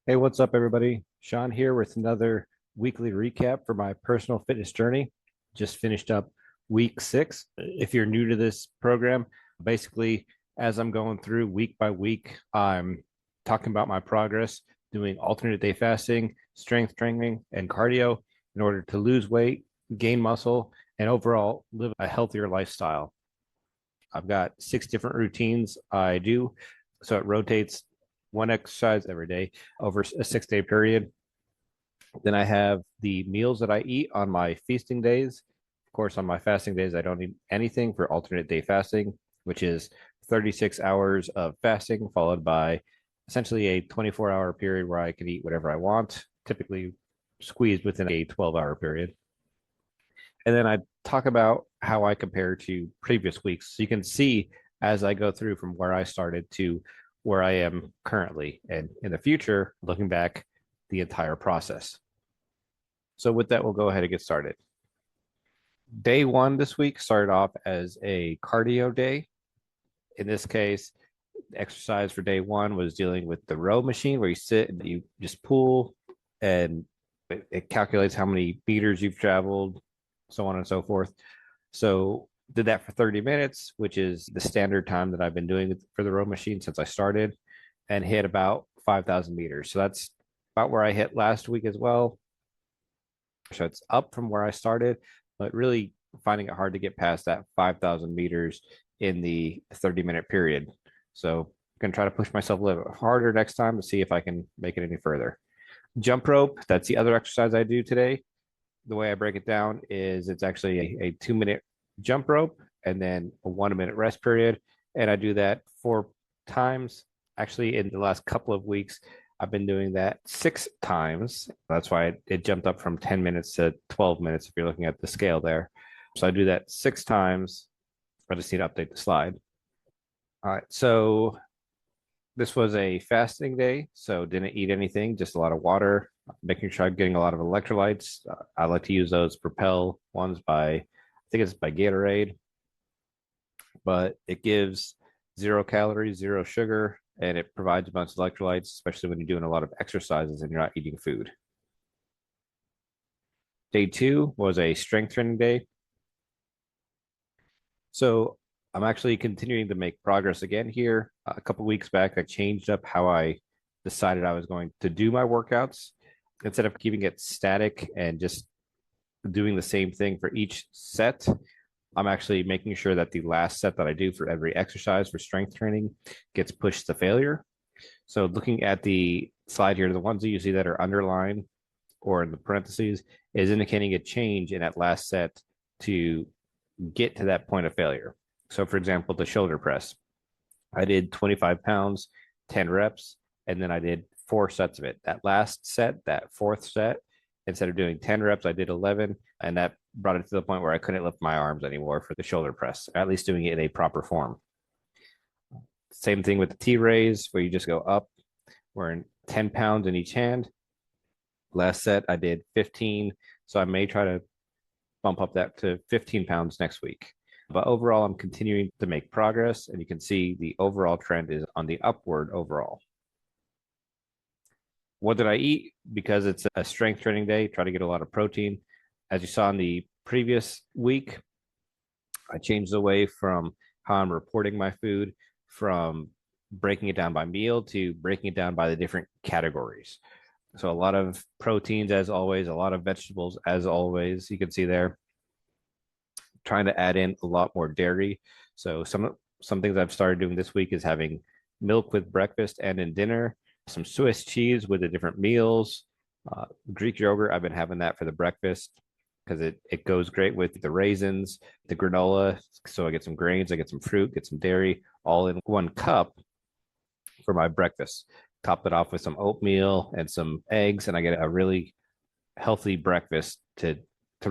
Hey, what's up, everybody? Sean here with another weekly recap for my personal fitness journey. Just finished up week 6. If you're new to this program, basically, as I'm going through week by week, I'm talking about my progress doing alternate day fasting, strength training, and cardio in order to lose weight, gain muscle, and overall live a healthier lifestyle. I've got 6 different routines I do. So it rotates one exercise every day over a 6 day period. Then I have the meals that I eat on my feasting days. Of course, on my fasting days, I don't eat anything for alternate day fasting, which is 36 hours of fasting, followed by essentially a 24-hour period where I can eat whatever I want, typically squeezed within a 12-hour period. And then I talk about how I compare to previous weeks. So you can see as I go through from where I started to where I am currently, and in the future, looking back the entire process. So, with that, we'll go ahead and get started. Day one this week started off as a cardio day. In this case, the exercise for day one was dealing with the row machine where you sit and you just pull and it calculates how many meters you've traveled, so on and so forth. So did that for 30 minutes, which is the standard time that I've been doing it for the row machine since I started, and hit about 5,000 meters. So that's about where I hit last week as well. So it's up from where I started, but really finding it hard to get past that 5,000 meters in the 30-minute period. So I'm going to try to push myself a little bit harder next time to see if I can make it any further. Jump rope, that's the other exercise I do today. The way I break it down is it's actually a 2 minute jump rope and then a 1 minute rest period. And I do that 4 times. Actually, in the last couple of weeks, I've been doing that 6 times. That's why it jumped up from 10 minutes to 12 minutes if you're looking at the scale there. So I do that 6 times. I just need to update the slide. All right. So this was a fasting day. So didn't eat anything, just a lot of water, making sure I'm getting a lot of electrolytes. I like to use those Propel ones I think it's by Gatorade, but it gives 0 calories, zero sugar, and it provides a bunch of electrolytes, especially when you're doing a lot of exercises and you're not eating food. Day two was a strength training day. So I'm actually continuing to make progress again here. A couple weeks back, I changed up how I decided I was going to do my workouts. Instead of keeping it static and just doing the same thing for each set, I'm actually making sure that the last set that I do for every exercise for strength training gets pushed to failure. So looking at the slide here, the ones that you see that are underlined or in the parentheses is indicating a change in that last set to get to that point of failure. So for example, the shoulder press, I did 25 pounds, 10 reps, and then I did 4 sets of it. That last set, that fourth set, instead of doing 10 reps, I did 11. And that brought it to the point where I couldn't lift my arms anymore for the shoulder press, at least doing it in a proper form. Same thing with the T raise, where you just go up. We're in 10 pounds in each hand. Last set, I did 15. So I may try to bump up that to 15 pounds next week. But overall, I'm continuing to make progress, and you can see the overall trend is on the upward overall. What did I eat? Because it's a strength training day, try to get a lot of protein. As you saw in the previous week, I changed away from how I'm reporting my food from breaking it down by meal to breaking it down by the different categories. So a lot of proteins as always, a lot of vegetables as always. You can see there, trying to add in a lot more dairy. So some things I've started doing this week is having milk with breakfast and in dinner, some Swiss cheese with the different meals, Greek yogurt. I've been having that for the breakfast because it goes great with the raisins, the granola. So I get some grains, I get some fruit, get some dairy, all in one cup for my breakfast. Top it off with some oatmeal and some eggs, and I get a really healthy breakfast to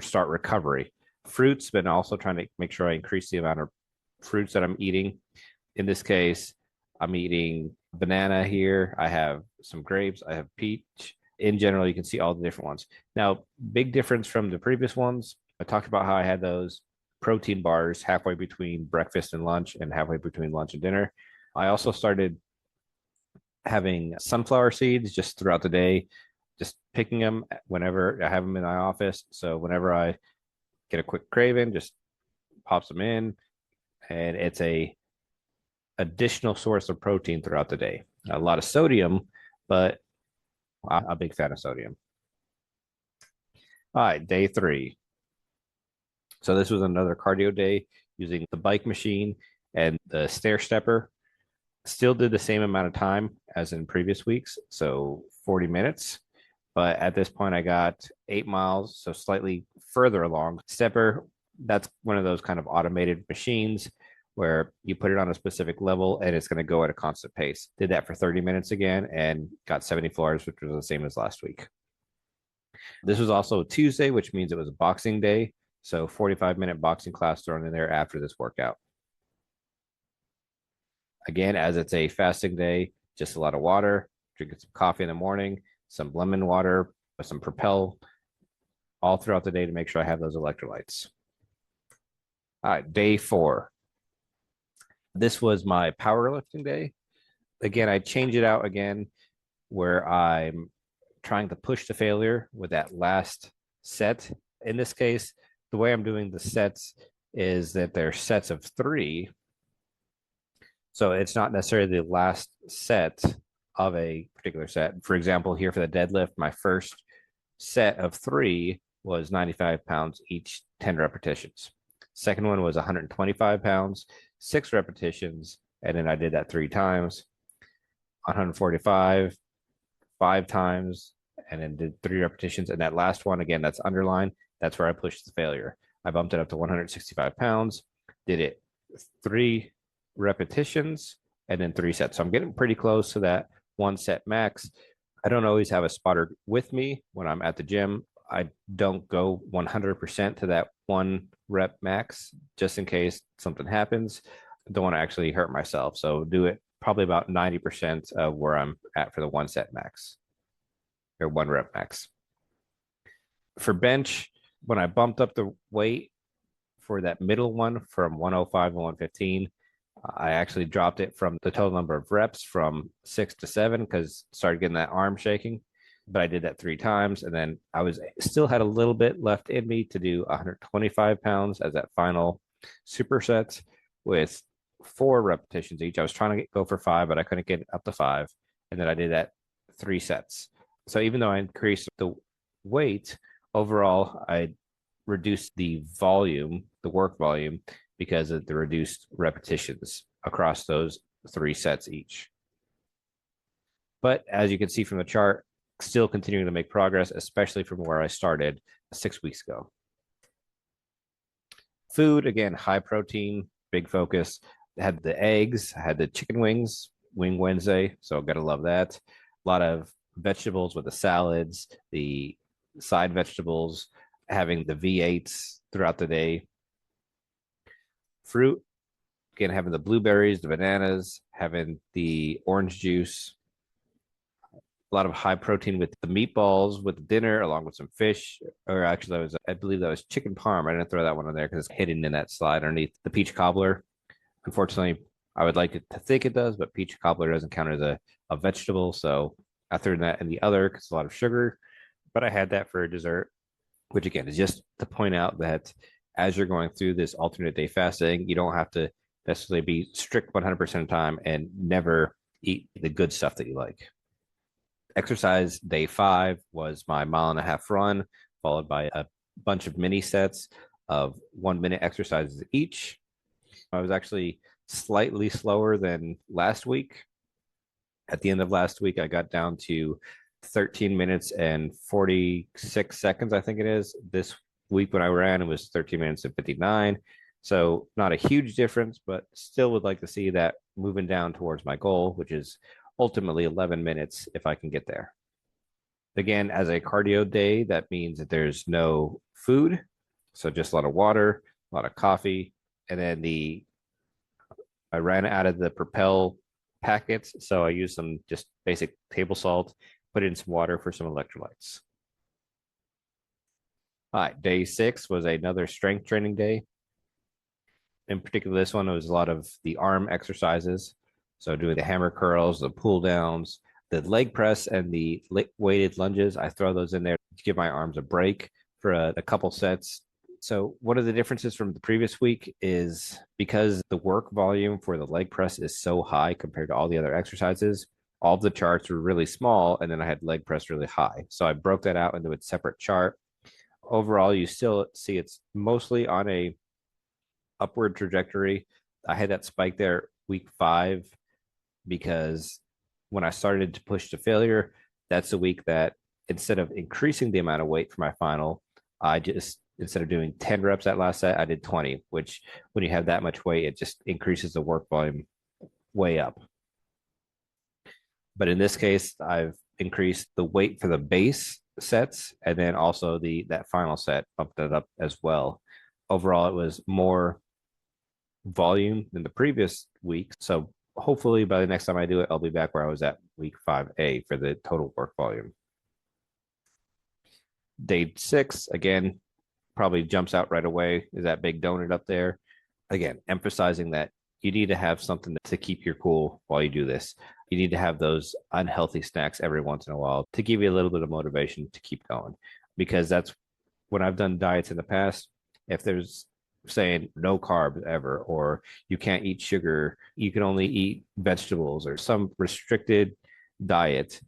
start recovery. Fruits, but also trying to make sure I increase the amount of fruits that I'm eating. In this case, I'm eating banana here. I have some grapes. I have peach. In general, you can see all the different ones. Now, big difference from the previous ones. I talked about how I had those protein bars halfway between breakfast and lunch and halfway between lunch and dinner. I also started having sunflower seeds just throughout the day, just picking them whenever I have them in my office. So whenever I get a quick craving, just pops them in, and it's a additional source of protein throughout the day. A lot of sodium, but I'm a big fan of sodium. All right, day 3. So this was another cardio day using the bike machine and the stair stepper. Still did the same amount of time as in previous weeks, so 40 minutes. But at this point, I got 8 miles, so slightly further along. Stepper, that's one of those kind of automated machines where you put it on a specific level and it's going to go at a constant pace. Did that for 30 minutes again and got 70 floors, which was the same as last week. This was also a Tuesday, which means it was a boxing day. So 45-minute boxing class thrown in there after this workout. Again, as it's a fasting day, just a lot of water, drinking some coffee in the morning, some lemon water, some Propel all throughout the day to make sure I have those electrolytes. All right, day 4. This was my powerlifting day. Again, I change it out again where I'm trying to push to failure with that last set. In this case, the way I'm doing the sets is that they're sets of 3. So it's not necessarily the last set of a particular set. For example, here for the deadlift, my first set of 3 was 95 pounds each, 10 repetitions. Second one was 125 pounds, 6 repetitions, and then I did that 3 times. 145, 5 times, and then did 3 repetitions. And that last one, again, that's underlined. That's where I pushed the failure. I bumped it up to 165 pounds, did it 3 repetitions, and then 3 sets. So I'm getting pretty close to that 1 set max. I don't always have a spotter with me when I'm at the gym. I don't go 100% to that 1 rep max just in case something happens. I don't want to actually hurt myself. So do it probably about 90% of where I'm at for the 1 set max or 1 rep max. For bench, when I bumped up the weight for that middle one from 105 to 115, I actually dropped it from the total number of reps from 6 to 7 because started getting that arm shaking. But I did that 3 times, and then I was still had a little bit left in me to do 125 pounds as that final superset with 4 repetitions each. I was trying to go for 5, but I couldn't get up to 5, and then I did that 3 sets. So even though I increased the weight overall, I reduced the volume, the work volume, because of the reduced repetitions across those 3 sets each. But as you can see from the chart, still continuing to make progress, especially from where I started 6 weeks ago. Food, again, high protein, big focus. I had the eggs, I had the chicken wings, Wing Wednesday, so gotta love that. A lot of vegetables with the salads, the side vegetables, having the V8s throughout the day. Fruit, again, having the blueberries, the bananas, having the orange juice, a lot of high protein with the meatballs with dinner, along with some fish. Or actually, I believe that was chicken parm. I didn't throw that one in there because it's hidden in that slide underneath the peach cobbler. Unfortunately, I would like it to think it does, but peach cobbler doesn't count as a vegetable. So I threw that in the other because it's a lot of sugar. But I had that for a dessert, which again is just to point out that as you're going through this alternate day fasting, you don't have to necessarily be strict 100% of the time and never eat the good stuff that you like. Exercise day 5 was my 1.5-mile run, followed by a bunch of mini sets of 1-minute exercises each. I was actually slightly slower than last week. At the end of last week, I got down to 13 minutes and 46 seconds, I think it is. This week when I ran, it was 13 minutes and 59. So not a huge difference, but still would like to see that moving down towards my goal, which is ultimately 11 minutes if I can get there. Again, as a cardio day, that means that there's no food. So just a lot of water, a lot of coffee, and then I ran out of the Propel packets. So I used some just basic table salt, put in some water for some electrolytes. All right, day 6 was another strength training day. In particular, this one was a lot of the arm exercises. So doing the hammer curls, the pull downs, the leg press, and the weighted lunges, I throw those in there to give my arms a break for a couple sets. So one of the differences from the previous week is because the work volume for the leg press is so high compared to all the other exercises, all of the charts were really small, and then I had leg press really high. So I broke that out into a separate chart. Overall, you still see it's mostly on a upward trajectory. I had that spike there week 5 because when I started to push to failure, that's the week that instead of increasing the amount of weight for my final, I just instead of doing 10 reps that last set, I did 20, which when you have that much weight, it just increases the work volume way up. But in this case, I've increased the weight for the base sets and then also that final set bumped it up as well. Overall, it was more volume than the previous week. So hopefully by the next time I do it, I'll be back where I was at week 5A for the total work volume. Day 6, again, probably jumps out right away, is that big donut up there. Again, emphasizing that you need to have something to keep your cool while you do this. You need to have those unhealthy snacks every once in a while to give you a little bit of motivation to keep going. Because that's when I've done diets in the past, if there's saying no carbs ever, or you can't eat sugar, you can only eat vegetables or some restricted diet,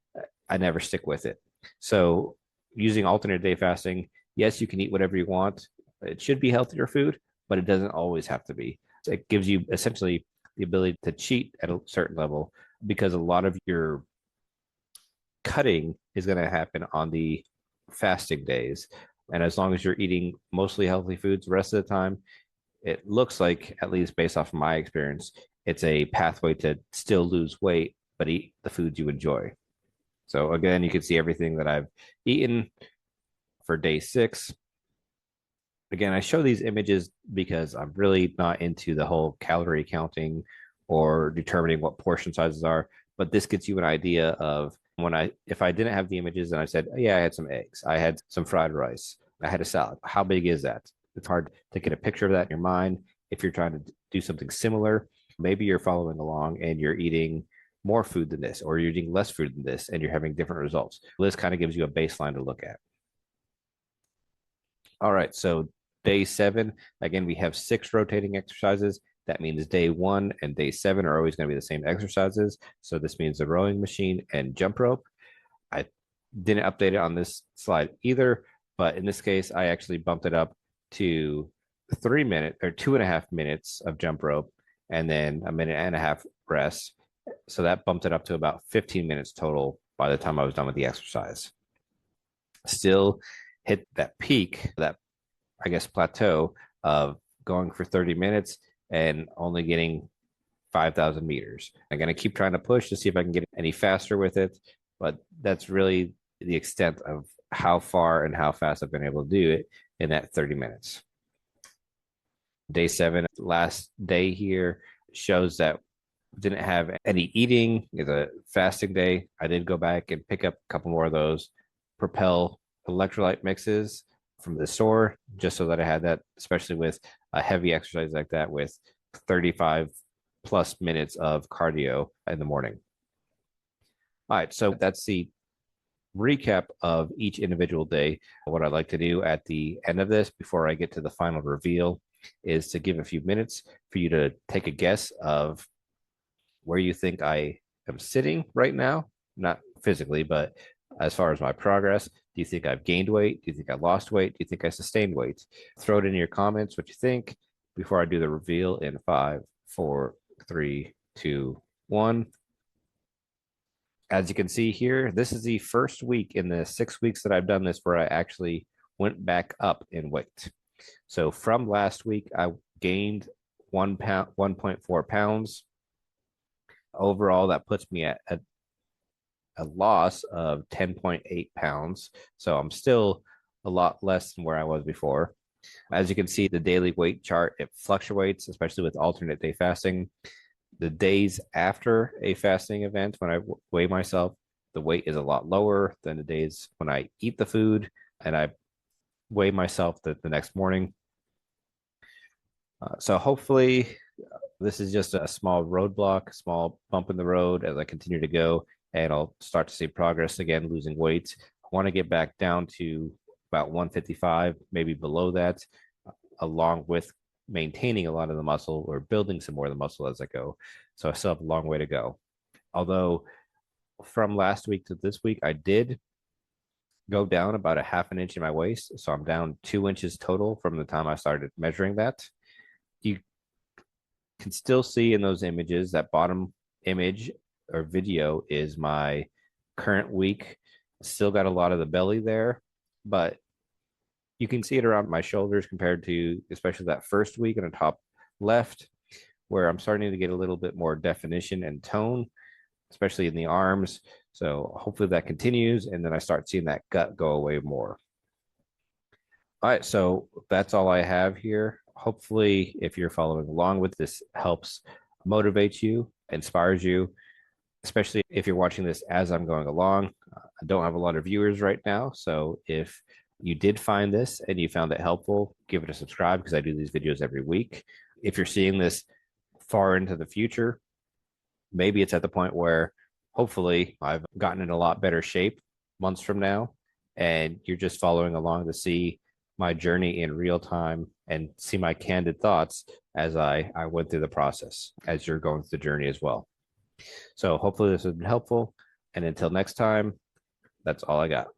I never stick with it. So using alternate day fasting, yes, you can eat whatever you want. It should be healthier food, but it doesn't always have to be. It gives you essentially the ability to cheat at a certain level because a lot of your cutting is going to happen on the fasting days. And as long as you're eating mostly healthy foods the rest of the time, it looks like, at least based off of my experience, it's a pathway to still lose weight, but eat the foods you enjoy. So again, you can see everything that I've eaten for day 6. Again, I show these images because I'm really not into the whole calorie counting or determining what portion sizes are, but this gets you an idea of if I didn't have the images and I said, oh, yeah, I had some eggs, I had some fried rice, I had a salad. How big is that? It's hard to get a picture of that in your mind. If you're trying to do something similar, maybe you're following along and you're eating more food than this, or you're eating less food than this, and you're having different results. This kind of gives you a baseline to look at. All right, so day 7, again, we have 6 rotating exercises. That means day 1 and day 7 are always going to be the same exercises. So this means the rowing machine and jump rope. I didn't update it on this slide either, but in this case, I actually bumped it up to 3 minutes or 2.5 minutes of jump rope and then a minute and a half rest. So that bumped it up to about 15 minutes total by the time I was done with the exercise. Still hit that peak, that I guess plateau of going for 30 minutes and only getting 5,000 meters. I'm going to keep trying to push to see if I can get any faster with it, but that's really the extent of how far and how fast I've been able to do it in that 30 minutes. Day 7, last day here, shows that didn't have any eating. It's a fasting day. I did go back and pick up a couple more of those Propel electrolyte mixes from the store, just so that I had that, especially with a heavy exercise like that with 35 plus minutes of cardio in the morning. All right, so that's the recap of each individual day. What I'd like to do at the end of this, before I get to the final reveal, is to give a few minutes for you to take a guess of where you think I am sitting right now, not physically, but as far as my progress. Do you think I've gained weight? Do you think I lost weight? Do you think I sustained weight? Throw it in your comments what you think before I do the reveal in 5, 4, 3, 2, 1. As you can see here, this is the first week in the 6 weeks that I've done this where I actually went back up in weight. So from last week, I gained 1 pound, 1.4 pounds. Overall, that puts me at a loss of 10.8 pounds. So I'm still a lot less than where I was before. As you can see, the daily weight chart, it fluctuates, especially with alternate day fasting. The days after a fasting event, when I weigh myself, the weight is a lot lower than the days when I eat the food and I weigh myself the next morning. So hopefully This is just a small roadblock, a small bump in the road as I continue to go, and I'll start to see progress again, losing weight. I want to get back down to about 155, maybe below that, along with maintaining a lot of the muscle or building some more of the muscle as I go. So I still have a long way to go. Although from last week to this week, I did go down about a half an inch in my waist. So I'm down 2 inches total from the time I started measuring that. You can still see in those images, that bottom image or video is my current week. Still got a lot of the belly there, but you can see it around my shoulders compared to especially that first week in the top left, where I'm starting to get a little bit more definition and tone, especially in the arms. So hopefully that continues, and then I start seeing that gut go away more. All right, so that's all I have here. Hopefully, if you're following along with this, helps motivate you, inspires you, especially if you're watching this as I'm going along. I don't have a lot of viewers right now, so if you did find this and you found it helpful, give it a subscribe because I do these videos every week. If you're seeing this far into the future, maybe it's at the point where hopefully I've gotten in a lot better shape months from now, and you're just following along to see my journey in real time and see my candid thoughts as I went through the process, as you're going through the journey as well. So hopefully this has been helpful. And until next time, that's all I got.